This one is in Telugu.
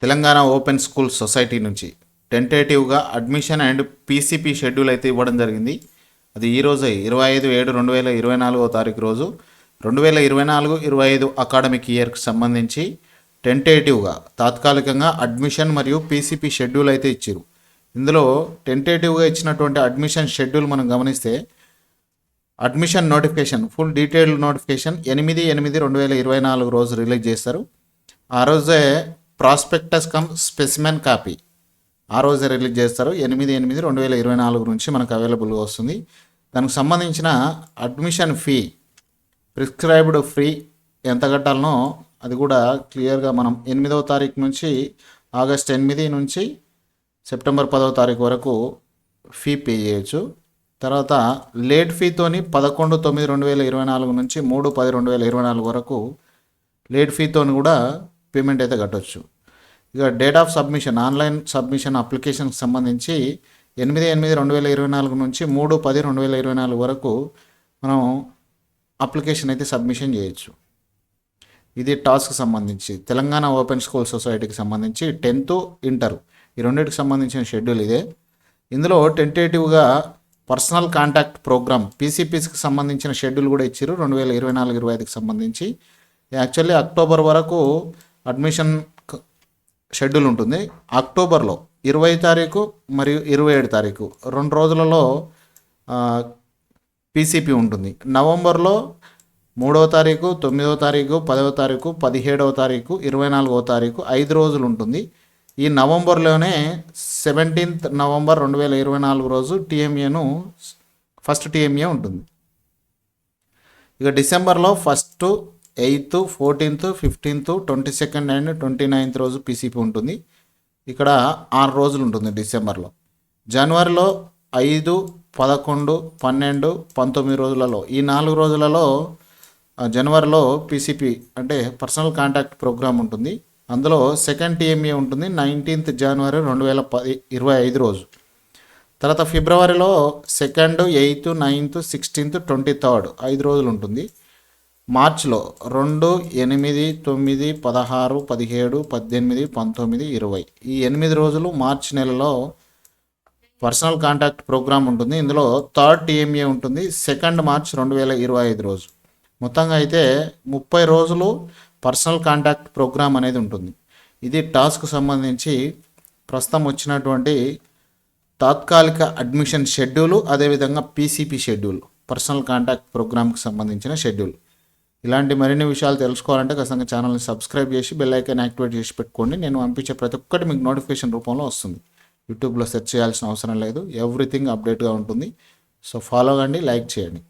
తెలంగాణ ఓపెన్ స్కూల్ సొసైటీ నుంచి టెంటేటివ్గా అడ్మిషన్ అండ్ పీసీపీ షెడ్యూల్ అయితే ఇవ్వడం జరిగింది. అది ఈరోజే 25/7/2024 రోజు 2024-25 అకాడమిక్ ఇయర్కి సంబంధించి టెంటేటివ్గా తాత్కాలికంగా అడ్మిషన్ మరియు పీసీపీ షెడ్యూల్ అయితే ఇచ్చారు. ఇందులో టెంటేటివ్గా ఇచ్చినటువంటి అడ్మిషన్ షెడ్యూల్ మనం గమనిస్తే admission notification full detailed notification 8/8/2024 రోజు రిలీజ్ చేస్తారు. ఆ రోజే ప్రాస్పెక్టస్ కమ్ స్పెసిమెన్ కాపీ ఆ రోజే రిలీజ్ చేస్తారు. 8/8/2024 నుంచి మనకు అవైలబుల్గా వస్తుంది. దానికి సంబంధించిన అడ్మిషన్ ఫీ ప్రిస్క్రైబ్డ్ ఫ్రీ ఎంత కట్టాలనో అది కూడా క్లియర్గా మనం 8వ తారీఖు నుంచి ఆగస్ట్ 8 నుంచి సెప్టెంబర్ 10వ తారీఖు వరకు ఫీ పే చేయొచ్చు. తర్వాత లేట్ ఫీతోని 11/9/2024 నుంచి 3/10/2024 వరకు లేట్ ఫీతోని కూడా పేమెంట్ అయితే కట్టవచ్చు. ఇక date of submission online submission అప్లికేషన్కి సంబంధించి 8/8/2024 నుంచి 3/10/2024 వరకు మనం అప్లికేషన్ అయితే సబ్మిషన్ చేయొచ్చు. ఇది టాస్క్కి సంబంధించి తెలంగాణ ఓపెన్ స్కూల్ సొసైటీకి సంబంధించి 10th ఇంటర్ ఈ రెండింటికి సంబంధించిన షెడ్యూల్ ఇదే. ఇందులో టెంటేటివ్గా పర్సనల్ కాంటాక్ట్ ప్రోగ్రామ్ పీసీపీస్కి సంబంధించిన షెడ్యూల్ కూడా ఇచ్చారు 2024-25కి సంబంధించి. యాక్చువల్లీ అక్టోబర్ వరకు అడ్మిషన్ షెడ్యూల్ ఉంటుంది. అక్టోబర్లో 20 తారీఖు మరియు 27 తారీఖు 2 రోజులలో పీసీపీ ఉంటుంది. నవంబర్లో 3వ తారీఖు, 9వ తారీఖు, 10వ తారీఖు, 17వ తారీఖు, 24వ తారీఖు 5 రోజులు ఉంటుంది. ఈ నవంబర్లోనే 17th నవంబర్ 2024 రోజు టీఎంఏను ఫస్ట్ టీఎంఏ ఉంటుంది. ఇక డిసెంబర్లో 1st, 8th, 14th, 15th, 22nd and 29th రోజు పీసీపీ ఉంటుంది. ఇక్కడ 6 రోజులు ఉంటుంది డిసెంబర్లో. జనవరిలో 5, 11, 12, 19 రోజులలో ఈ 4 రోజులలో జనవరిలో పీసీపీ అంటే పర్సనల్ కాంటాక్ట్ ప్రోగ్రామ్ ఉంటుంది. అందులో సెకండ్ టీఎంఏ ఉంటుంది 19th జనవరి 2025 రోజు. తర్వాత ఫిబ్రవరిలో 2nd, 8th, 9th, 16th, 23rd 5 రోజులు ఉంటుంది. మార్చిలో 2, 8, 9, 16, 17, 18, 19, 20 ఈ 8 రోజులు మార్చి నెలలో పర్సనల్ కాంటాక్ట్ ప్రోగ్రామ్ ఉంటుంది. ఇందులో 3rd టీఎంఏ ఉంటుంది 2nd మార్చ్ 2025 రోజు. మొత్తంగా అయితే 30 రోజులు పర్సనల్ కాంటాక్ట్ ప్రోగ్రామ్ అనేది ఉంటుంది. ఇది టాస్క్ సంబంధించి ప్రస్తుతం వచ్చినటువంటి తాత్కాలిక అడ్మిషన్ షెడ్యూలు, అదేవిధంగా పీసీపీ షెడ్యూల్ పర్సనల్ కాంటాక్ట్ ప్రోగ్రామ్కి సంబంధించిన షెడ్యూల్. ఇలాంటి మరిన్ని విషయాలు తెలుసుకోవాలంటే ఖచ్చితంగా ఛానల్ని సబ్స్క్రైబ్ చేసి బెల్ ఐకాన్ యాక్టివేట్ చేసి పెట్టుకోండి. నేను పంపించే ప్రతి ఒక్కటి మీకు నోటిఫికేషన్ రూపంలో వస్తుంది. యూట్యూబ్లో సెర్చ్ చేయాల్సిన అవసరం లేదు. ఎవ్రీథింగ్ అప్డేట్గా ఉంటుంది. సో ఫాలో కండి, లైక్ చేయండి.